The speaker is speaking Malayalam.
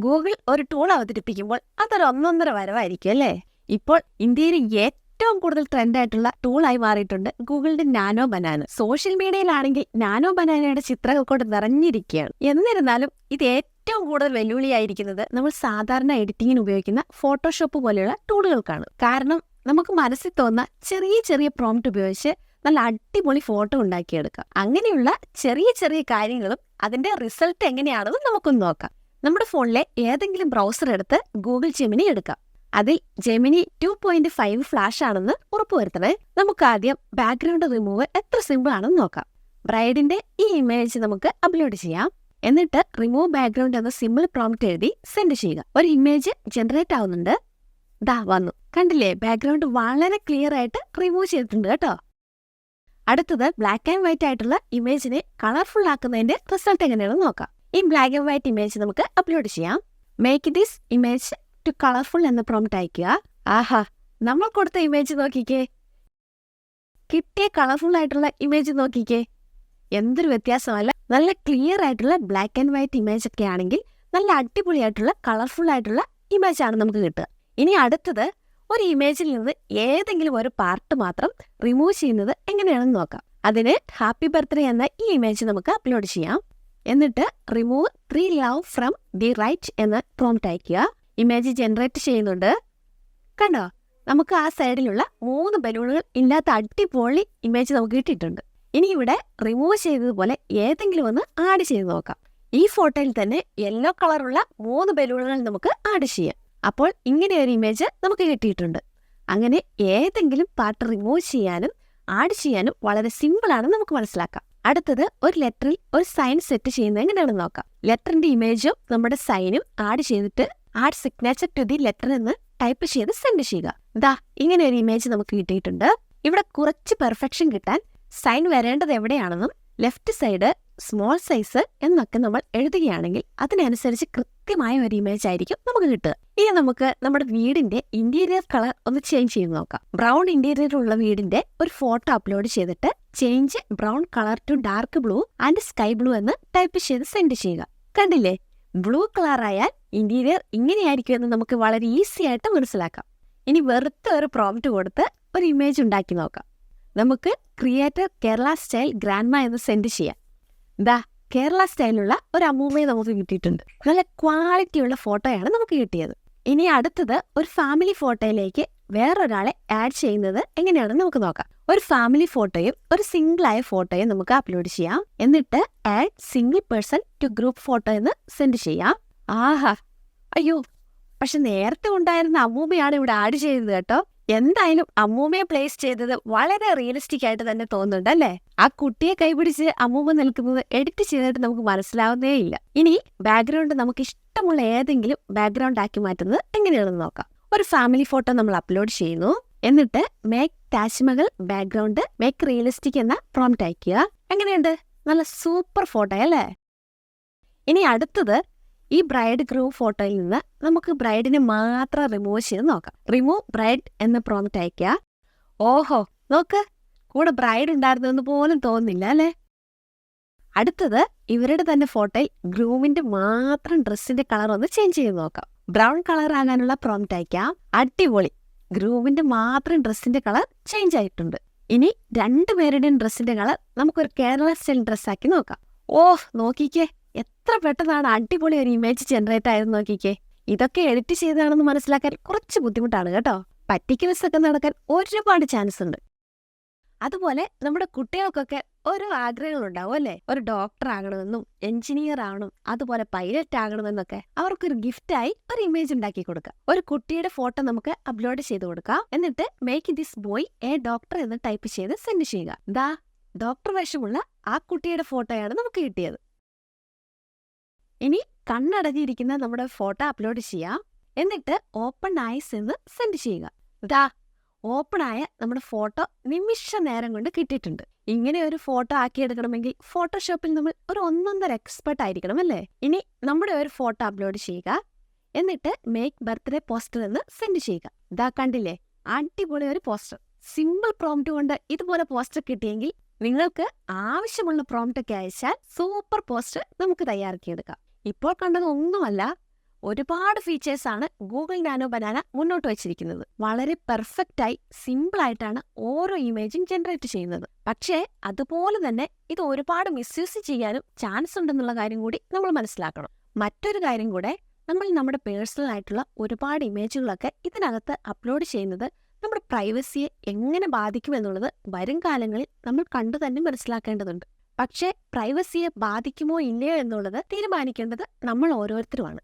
ഗൂഗിൾ ഒരു ടൂൾ അവതരിപ്പിക്കുമ്പോൾ അതൊരു ഒന്നൊന്നര വരവായിരിക്കും അല്ലേ? ഇപ്പോൾ ഇന്ത്യയിൽ ഏറ്റവും കൂടുതൽ ട്രെൻഡായിട്ടുള്ള ടൂളായി മാറിയിട്ടുണ്ട് ഗൂഗിളിന്റെ നാനോ ബനാന. സോഷ്യൽ മീഡിയയിലാണെങ്കിൽ നാനോ ബനാനയുടെ ചിത്രങ്ങൾ കൊണ്ട് നിറഞ്ഞിരിക്കുകയാണ്. എന്നിരുന്നാലും ഇത് ഏറ്റവും കൂടുതൽ വെല്ലുവിളിയായിരിക്കുന്നത് നമ്മൾ സാധാരണ എഡിറ്റിങ്ങിന് ഉപയോഗിക്കുന്ന ഫോട്ടോഷോപ്പ് പോലെയുള്ള ടൂളുകൾക്കാണ്. കാരണം നമുക്ക് മനസ്സിൽ തോന്നുന്ന ചെറിയ ചെറിയ പ്രോംപ്റ്റ് ഉപയോഗിച്ച് നല്ല അടിപൊളി ഫോട്ടോ ഉണ്ടാക്കിയെടുക്കാം. അങ്ങനെയുള്ള ചെറിയ ചെറിയ കാര്യങ്ങളും അതിന്റെ റിസൾട്ട് എങ്ങനെയാണെന്ന് നമുക്കൊന്ന് നോക്കാം. നമ്മുടെ ഫോണിലെ ഏതെങ്കിലും ബ്രൗസർ എടുത്ത് ഗൂഗിൾ ജെമിനി എടുക്കാം. അതിൽ ജെമിനി 2.5 ഫ്ലാഷ് ആണെന്ന് ഉറപ്പുവരുത്തണേ. നമുക്ക് ആദ്യം ബാക്ക്ഗ്രൗണ്ട് റിമൂവ് എത്ര സിമ്പിൾ ആണെന്ന് നോക്കാം. ബ്രൈഡിന്റെ ഈ ഇമേജ് നമുക്ക് അപ്ലോഡ് ചെയ്യാം. എന്നിട്ട് റിമൂവ് ബാക്ക്ഗ്രൗണ്ട് എന്ന സിമ്പിൾ പ്രോംപ്റ്റ് എഴുതി സെൻഡ് ചെയ്യുക. ഒരു ഇമേജ് ജനറേറ്റ് ആവുന്നുണ്ട്. ദാ വന്നു. കണ്ടില്ലേ? ബാക്ക്ഗ്രൗണ്ട് വളരെ ക്ലിയർ ആയിട്ട് റിമൂവ് ചെയ്തിട്ടുണ്ട് കേട്ടോ. അടുത്തത് ബ്ലാക്ക് ആൻഡ് വൈറ്റ് ആയിട്ടുള്ള ഇമേജിനെ കളർഫുൾ ആക്കുന്നതിന്റെ റിസൾട്ട് എങ്ങനെയാണെന്ന് നോക്കാം. ഈ ബ്ലാക്ക് ആൻഡ് വൈറ്റ് ഇമേജ് നമുക്ക് അപ്ലോഡ് ചെയ്യാം. Make this image to colourful എന്ന പ്രോംപ്റ്റ് അയക്കുക. ആഹാ, നമ്മൾ കൊടുത്ത ഇമേജ് നോക്കിക്കേ. കിട്ടിയ കളർഫുൾ ആയിട്ടുള്ള ഇമേജ് നോക്കിക്കേ. എന്തൊരു വ്യത്യാസമല്ല. നല്ല ക്ലിയർ ആയിട്ടുള്ള ബ്ലാക്ക് ആൻഡ് വൈറ്റ് ഇമേജ് ഒക്കെ ആണെങ്കിൽ നല്ല അടിപൊളിയായിട്ടുള്ള കളർഫുൾ ആയിട്ടുള്ള ഇമേജ് ആണ് നമുക്ക് കിട്ടുക. ഇനി അടുത്തത് ഒരു ഇമേജിൽ നിന്ന് ഏതെങ്കിലും ഒരു പാർട്ട് മാത്രം റിമൂവ് ചെയ്യുന്നത് എങ്ങനെയാണെന്ന് നോക്കാം. അതിന് ഹാപ്പി ബർത്ത്ഡേ എന്ന ഈ ഇമേജ് നമുക്ക് അപ്ലോഡ് ചെയ്യാം. എന്നിട്ട് remove 3 love from the right എന്ന പ്രോംപ്റ്റ് അയക്കുക. ഇമേജ് ജനറേറ്റ് ചെയ്യുന്നുണ്ട്. കണ്ടോ? നമുക്ക് ആ സൈഡിലുള്ള 3 ബലൂണുകൾ ഇല്ലാത്ത അടിപൊളി ഇമേജ് നമുക്ക് കിട്ടിയിട്ടുണ്ട്. ഇനി ഇവിടെ റിമൂവ് ചെയ്തതുപോലെ ഏതെങ്കിലും ഒന്ന് ആഡ് ചെയ്ത് നോക്കാം. ഈ ഫോട്ടോയിൽ തന്നെ യെല്ലോ കളറുള്ള 3 ബലൂണുകൾ നമുക്ക് ആഡ് ചെയ്യാം. അപ്പോൾ ഇങ്ങനെ ഒരു ഇമേജ് നമുക്ക് കിട്ടിയിട്ടുണ്ട്. അങ്ങനെ ഏതെങ്കിലും പാർട്ട് റിമൂവ് ചെയ്യാനും ആഡ് ചെയ്യാനും വളരെ സിമ്പിൾ ആണെന്ന് നമുക്ക് മനസ്സിലാക്കാം. അടുത്തത് ഒരു ലെറ്ററിൽ ഒരു സൈൻ സെറ്റ് ചെയ്യുന്നത് എങ്ങനെയാണെന്ന് നോക്കാം. ലെറ്ററിന്റെ ഇമേജും നമ്മുടെ സൈനും ആഡ് ചെയ്തിട്ട് add signature to the letter എന്ന് ടൈപ്പ് ചെയ്ത് സെൻഡ് ചെയ്യുക. ദാ ഇങ്ങനെ ഒരു ഇമേജ് നമുക്ക് കിട്ടിയിട്ടുണ്ട്. ഇവിടെ കുറച്ച് പെർഫെക്ഷൻ കിട്ടാൻ സൈൻ വരേണ്ടത് എവിടെയാണെന്നും ലെഫ്റ്റ് സൈഡ് സ്മോൾ സൈസ് എന്നൊക്കെ നമ്മൾ എഴുതുകയാണെങ്കിൽ അതിനനുസരിച്ച് കൃത്യമായ ഒരു ഇമേജ് ആയിരിക്കും നമുക്ക് കിട്ടുക. ഇനി നമുക്ക് നമ്മുടെ വീടിന്റെ ഇന്റീരിയർ കളർ ഒന്ന് ചേഞ്ച് ചെയ്ത് നോക്കാം. ബ്രൗൺ ഇന്റീരിയർ ഉള്ള വീടിന്റെ ഒരു ഫോട്ടോ അപ്ലോഡ് ചെയ്തിട്ട് change brown colour to dark blue and sky blue എന്ന് ടൈപ്പ് ചെയ്ത് സെൻഡ് ചെയ്യുക. കണ്ടില്ലേ? ബ്ലൂ കളർ ആയാൽ ഇന്റീരിയർ ഇങ്ങനെയായിരിക്കും എന്ന് നമുക്ക് വളരെ ഈസി ആയിട്ട് മനസ്സിലാക്കാം. ഇനി വെറുതെ ഒരു പ്രോംപ്റ്റ് കൊടുത്ത് ഒരു ഇമേജ് ഉണ്ടാക്കി നോക്കാം. നമുക്ക് ക്രിയേറ്റർ കേരള സ്റ്റൈൽ ഗ്രാൻഡ്മ എന്ന് സെൻഡ് ചെയ്യാം. ദാ കേരള സ്റ്റൈലുള്ള ഒരു അമ്മൂമ്മയെ നമുക്ക് കിട്ടിയിട്ടുണ്ട്. നല്ല ക്വാളിറ്റിയുള്ള ഫോട്ടോയാണ് നമുക്ക് കിട്ടിയത്. ഇനി അടുത്തത് ഒരു ഫാമിലി ഫോട്ടോയിലേക്ക് വേറൊരാളെ ആഡ് ചെയ്യുന്നത് എങ്ങനെയാണെന്ന് നമുക്ക് നോക്കാം. ഒരു ഫാമിലി ഫോട്ടോയും ഒരു സിംഗിളായ ഫോട്ടോയും നമുക്ക് അപ്ലോഡ് ചെയ്യാം. എന്നിട്ട് add single person to group photo എന്ന് സെൻഡ് ചെയ്യാം. ആഹാ, അയ്യോ, പക്ഷെ നേരത്തെ ഉണ്ടായിരുന്ന അമ്മൂമ്മയാണ് ഇവിടെ ആഡ് ചെയ്തത് കേട്ടോ. എന്തായാലും അമ്മൂമ്മയെ പ്ലേസ് ചെയ്തത് വളരെ റിയലിസ്റ്റിക് ആയിട്ട് തന്നെ തോന്നുന്നുണ്ട് അല്ലേ? ആ കുട്ടിയെ കൈപിടിച്ച് അമ്മൂമ്മ നിൽക്കുന്നത് എഡിറ്റ് ചെയ്തിട്ട് നമുക്ക് മനസ്സിലാവുന്നേ ഇല്ല. ഇനി ബാക്ക്ഗ്രൗണ്ട് നമുക്ക് ഇഷ്ടമുള്ള ഏതെങ്കിലും ബാക്ക്ഗ്രൗണ്ട് ആക്കി മാറ്റുന്നത് എങ്ങനെയാണെന്ന് നോക്കാം. ഒരു ഫാമിലി ഫോട്ടോ നമ്മൾ അപ്ലോഡ് ചെയ്യുന്നു. എന്നിട്ട് make Taj Mahal background make realistic എന്ന പ്രോംപ്റ്റ് അയക്കുക. എങ്ങനെയുണ്ട്? നല്ല സൂപ്പർ ഫോട്ടോ അല്ലേ? ഇനി അടുത്തത് ഈ ബ്രൈഡ് ഗ്രൂം ഫോട്ടോയിൽ നിന്ന് നമുക്ക് ബ്രൈഡിനെ മാത്രം റിമൂവ് ചെയ്ത് നോക്കാം. റിമൂവ് ബ്രൈഡ് എന്ന പ്രോംപ്റ്റ് അയക്കുക. ഓഹോ, നോക്ക്, കൂടെ ബ്രൈഡ് ഉണ്ടായിരുന്നെന്ന് പോലും തോന്നുന്നില്ല അല്ലേ? അടുത്തത് ഇവരുടെ തന്നെ ഫോട്ടോയിൽ ഗ്രൂമിന്റെ മാത്രം ഡ്രസ്സിന്റെ കളർ ഒന്ന് ചേഞ്ച് ചെയ്ത് നോക്കാം. ബ്രൗൺ കളർ ആകാനുള്ള പ്രോംപ്റ്റ് അയക്കാം. അടിപൊളി, ഗ്രൂമിന്റെ മാത്രം ഡ്രസ്സിന്റെ കളർ ചേഞ്ച് ആയിട്ടുണ്ട്. ഇനി 2 പേരുടെയും ഡ്രസ്സിന്റെ കളർ നമുക്കൊരു കേരള സ്റ്റൈൽ ഡ്രസ്സാക്കി നോക്കാം. ഓഹ്, നോക്കിക്കേ, എത്ര പെട്ടെന്നാണ് അടിപൊളി ഒരു ഇമേജ് ജനറേറ്റ് ആയത് നോക്കിക്കേ. ഇതൊക്കെ എഡിറ്റ് ചെയ്താണെന്ന് മനസ്സിലാക്കാൻ കുറച്ച് ബുദ്ധിമുട്ടാണ് കേട്ടോ. പറ്റിക്കൽസൊക്കെ നടക്കാൻ ഒരുപാട് ചാൻസ് ഉണ്ട്. അതുപോലെ നമ്മുടെ കുട്ടികൾക്കൊക്കെ ഓരോ ആഗ്രഹങ്ങളുണ്ടാവും അല്ലേ? ഒരു ഡോക്ടർ ആകണമെന്നും എഞ്ചിനീയർ ആവണം, അതുപോലെ പൈലറ്റ് ആകണമെന്നൊക്കെ അവർക്കൊരു ഗിഫ്റ്റായി ഒരു ഇമേജ് ഉണ്ടാക്കി കൊടുക്കാം. ഒരു കുട്ടിയുടെ ഫോട്ടോ നമുക്ക് അപ്ലോഡ് ചെയ്ത് കൊടുക്കാം. എന്നിട്ട് make this boy A doctor എന്ന് ടൈപ്പ് ചെയ്ത് സെൻഡ് ചെയ്യുക. ദാ ഡോക്ടർ വേഷമുള്ള ആ കുട്ടിയുടെ ഫോട്ടോയാണ് നമുക്ക് കിട്ടിയത്. ഇനി കണ്ണടഞ്ഞിരിക്കുന്ന നമ്മുടെ ഫോട്ടോ അപ്ലോഡ് ചെയ്യാം. എന്നിട്ട് ഓപ്പൺ ഐസ് എന്ന് സെൻഡ് ചെയ്യുക. ദാ ഓപ്പൺ ആയ നമ്മുടെ ഫോട്ടോ നിമിഷ നേരം കൊണ്ട് കിട്ടിയിട്ടുണ്ട്. ഇങ്ങനെ ഒരു ഫോട്ടോ ആക്കിയെടുക്കണമെങ്കിൽ ഫോട്ടോഷോപ്പിൽ നമ്മൾ ഒരു ഒന്നൊന്നര എക്സ്പെർട്ട് ആയിരിക്കണം അല്ലേ? ഇനി നമ്മുടെ ഒരു ഫോട്ടോ അപ്ലോഡ് ചെയ്യുക. എന്നിട്ട് മേക്ക് ബർത്ത്ഡേ പോസ്റ്റർ എന്ന് സെൻഡ് ചെയ്യുക. ദാ കണ്ടില്ലേ? അടിപൊളി ഒരു പോസ്റ്റർ. സിമ്പിൾ പ്രോംപ്റ്റ് കൊണ്ട് ഇതുപോലെ പോസ്റ്റർ കിട്ടിയെങ്കിൽ നിങ്ങൾക്ക് ആവശ്യമുള്ള പ്രോംപ്റ്റ് ഒക്കെ അയച്ചാൽ സൂപ്പർ പോസ്റ്റർ നമുക്ക് തയ്യാറാക്കിയെടുക്കാം. ഇപ്പോൾ കണ്ടത് ഒന്നുമല്ല, ഒരുപാട് ഫീച്ചേഴ്സാണ് ഗൂഗിൾ നാനോ ബനാന മുന്നോട്ട് വെച്ചിരിക്കുന്നത്. വളരെ പെർഫെക്റ്റായി സിമ്പിളായിട്ടാണ് ഓരോ ഇമേജും ജനറേറ്റ് ചെയ്യുന്നത്. പക്ഷേ അതുപോലെ തന്നെ ഇത് ഒരുപാട് മിസ്യൂസ് ചെയ്യാനും ചാൻസ് ഉണ്ടെന്നുള്ള കാര്യം കൂടി നമ്മൾ മനസ്സിലാക്കണം. മറ്റൊരു കാര്യം കൂടെ, നമ്മൾ നമ്മുടെ പേഴ്സണൽ ആയിട്ടുള്ള ഒരുപാട് ഇമേജുകളൊക്കെ ഇതിനകത്ത് അപ്ലോഡ് ചെയ്യുന്നത് നമ്മുടെ പ്രൈവസിയെ എങ്ങനെ ബാധിക്കുമെന്നുള്ളത് വരും കാലങ്ങളിൽ നമ്മൾ കണ്ടു തന്നെ മനസ്സിലാക്കേണ്ടതുണ്ട്. പക്ഷേ പ്രൈവസിയെ ബാധിക്കുമോ ഇല്ലയോ എന്നുള്ളത് തീരുമാനിക്കേണ്ടത് നമ്മൾ ഓരോരുത്തരുമാണ്.